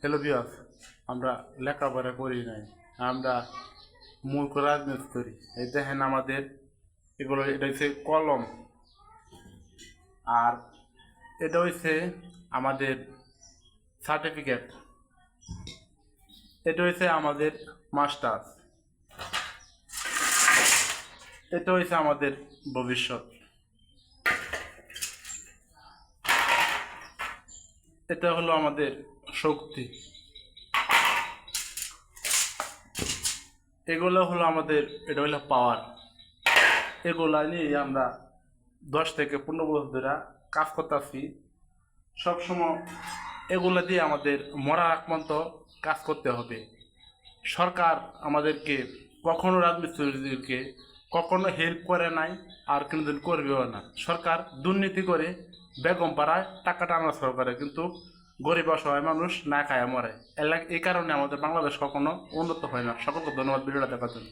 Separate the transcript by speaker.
Speaker 1: Hello বিয়াস, আমরা লেখাপড়া করি নাই, আমরা মূর্খ রাজনীতি করি। এই দেখেন আমাদের এটা হচ্ছে কলম, আর এটা হচ্ছে আমাদের সার্টিফিকেট, এটা হচ্ছে আমাদের মাস্টার্স, এটা হচ্ছে আমাদের ভবিষ্যৎ, এটা হলো আমাদের শক্তি, এগুলো হলো আমাদের, এটা হলো পাওয়ার। এগুলা নিয়ে আমরা 10 থেকে 15 বছর ধরে কাজ করতেছি। সবসময় এগুলো দিয়ে আমাদের মরার আগ পর্যন্ত কাজ করতে হবে। সরকার আমাদেরকে কখনো, রাজমিস্ত্রিদেরকে কখনো হেল্প করে নাই, আর কোনোদিন করবেও না। সরকার দুর্নীতি করে বেগম পাড়ায় টাকা ট্রান্সফার করে, কিন্তু গরিব অসহায় মানুষ না খায় মরে। এই কারণে আমাদের বাংলাদেশ কখনো উন্নত হয় না। সকলকে ধন্যবাদ ভিডিওটা দেখার জন্য।